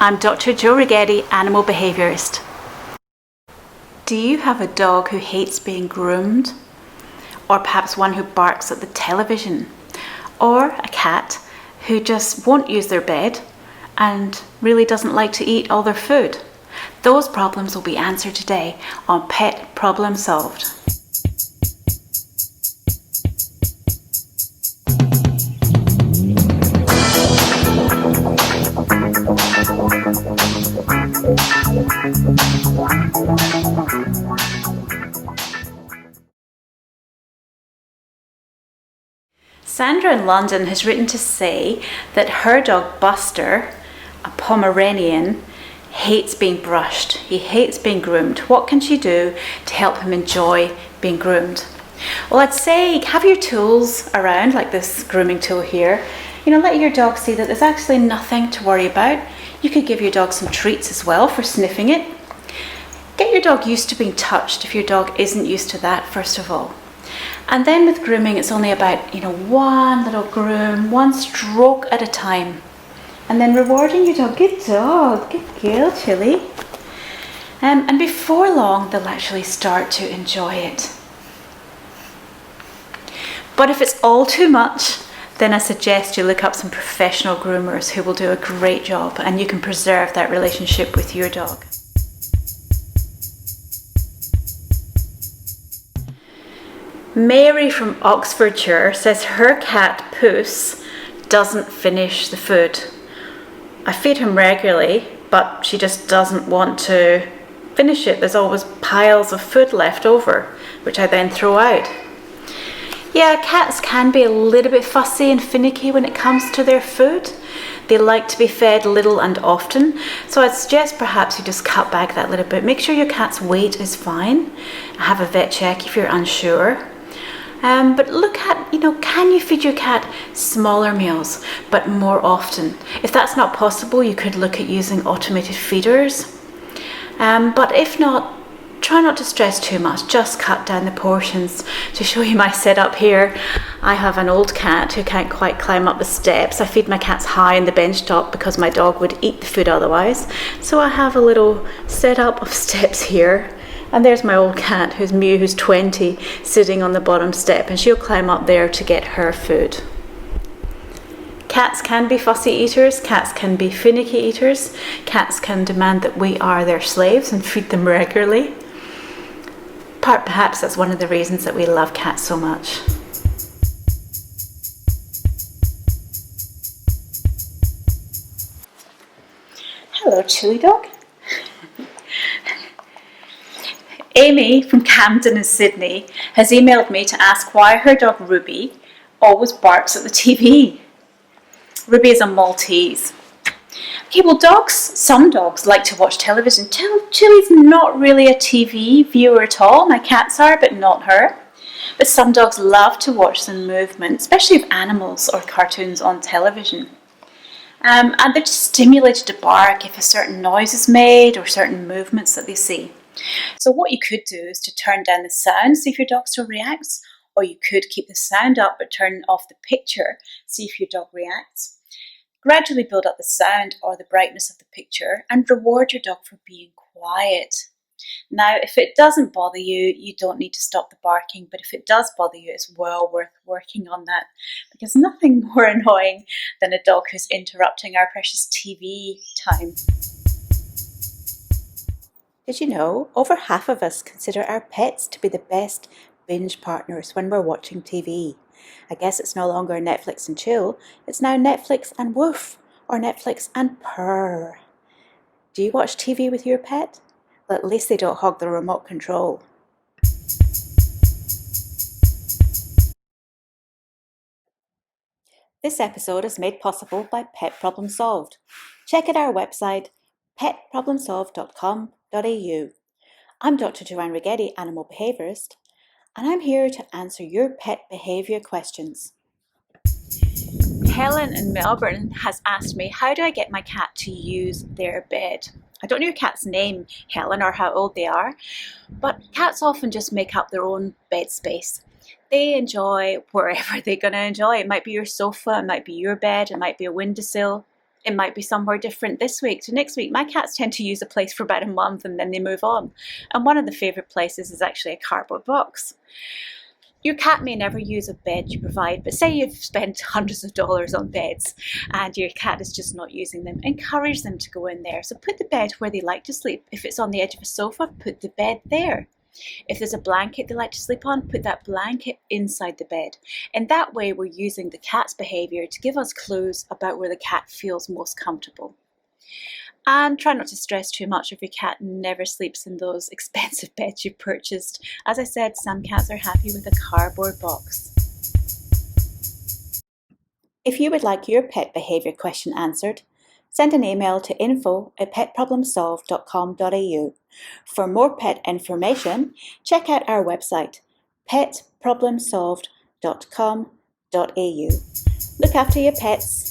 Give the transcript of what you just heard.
I'm Dr. Jo Righetti, Animal Behaviourist. Do you have a dog who hates being groomed? Or perhaps one who barks at the television? Or a cat who just won't use their bed and really doesn't like to eat all their food? Those problems will be answered today on Pet Problem Solved. Sandra in London has written to say that her dog Buster, a Pomeranian, hates being brushed. He hates being groomed. What can she do to help him enjoy being groomed? Well, I'd say have your tools around, like this grooming tool here. Let your dog see that there's actually nothing to worry about. You could give your dog some treats as well for sniffing it. Get your dog used to being touched if your dog isn't used to that, first of all. And then with grooming, it's only about, one little groom, one stroke at a time. And then rewarding your dog. Good dog, good girl, Chili. And before long, they'll actually start to enjoy it. But if it's all too much, then I suggest you look up some professional groomers who will do a great job, and you can preserve that relationship with your dog. Mary from Oxfordshire says her cat Puss doesn't finish the food. I feed him regularly, but she just doesn't want to finish it. There's always piles of food left over, which I then throw out. Yeah, cats can be a little bit fussy and finicky when it comes to their food. They like to be fed little and often, so I'd suggest perhaps you just cut back that little bit. Make sure your cat's weight is fine. Have a vet check if you're unsure. But look at, can you feed your cat smaller meals, but more often? If that's not possible, you could look at using automated feeders. But if not, try not to stress too much. Just cut down the portions. To show you my setup here, I have an old cat who can't quite climb up the steps. I feed my cats high in the bench top because my dog would eat the food otherwise. So I have a little setup of steps here. And there's my old cat, who's Mew, who's 20, sitting on the bottom step, and she'll climb up there to get her food. Cats can be fussy eaters, cats can be finicky eaters, cats can demand that we are their slaves and feed them regularly. Perhaps that's one of the reasons that we love cats so much. Hello, Chili Dog. Amy from Camden in Sydney has emailed me to ask why her dog Ruby always barks at the TV. Ruby is a Maltese. Okay, well, some dogs like to watch television. Chili's not really a TV viewer at all. My cats are, but not her. But some dogs love to watch some movement, especially of animals or cartoons on television. And they're just stimulated to bark if a certain noise is made or certain movements that they see. So what you could do is to turn down the sound, see if your dog still reacts, or you could keep the sound up but turn off the picture, see if your dog reacts. Gradually build up the sound or the brightness of the picture and reward your dog for being quiet. Now, if it doesn't bother you, you don't need to stop the barking, but if it does bother you, it's well worth working on that, because nothing more annoying than a dog who's interrupting our precious TV time. Did you know over half of us consider our pets to be the best binge partners when we're watching TV? I guess it's no longer Netflix and chill, it's now Netflix and woof, or Netflix and purr. Do you watch TV with your pet? Well, at least they don't hog the remote control. This episode is made possible by Pet Problem Solved. Check out our website, petproblemsolved.com.au. I'm Dr. Jo Righetti, Animal Behaviourist, and I'm here to answer your pet behaviour questions. Helen in Melbourne has asked me, how do I get my cat to use their bed? I don't know your cat's name, Helen, or how old they are, but cats often just make up their own bed space. They enjoy wherever they're going to enjoy. It might be your sofa, it might be your bed, it might be a windowsill. It might be somewhere different this week to next week. My cats tend to use a place for about a month and then they move on. And one of the favourite places is actually a cardboard box. Your cat may never use a bed you provide, but say you've spent hundreds of dollars on beds and your cat is just not using them. Encourage them to go in there. So put the bed where they like to sleep. If it's on the edge of a sofa, put the bed there. If there's a blanket they like to sleep on, put that blanket inside the bed. And that way we're using the cat's behaviour to give us clues about where the cat feels most comfortable. And try not to stress too much if your cat never sleeps in those expensive beds you've purchased. As I said, some cats are happy with a cardboard box. If you would like your pet behaviour question answered, send an email to info@petproblemsolved.com.au. For more pet information, check out our website, petproblemsolved.com.au. Look after your pets.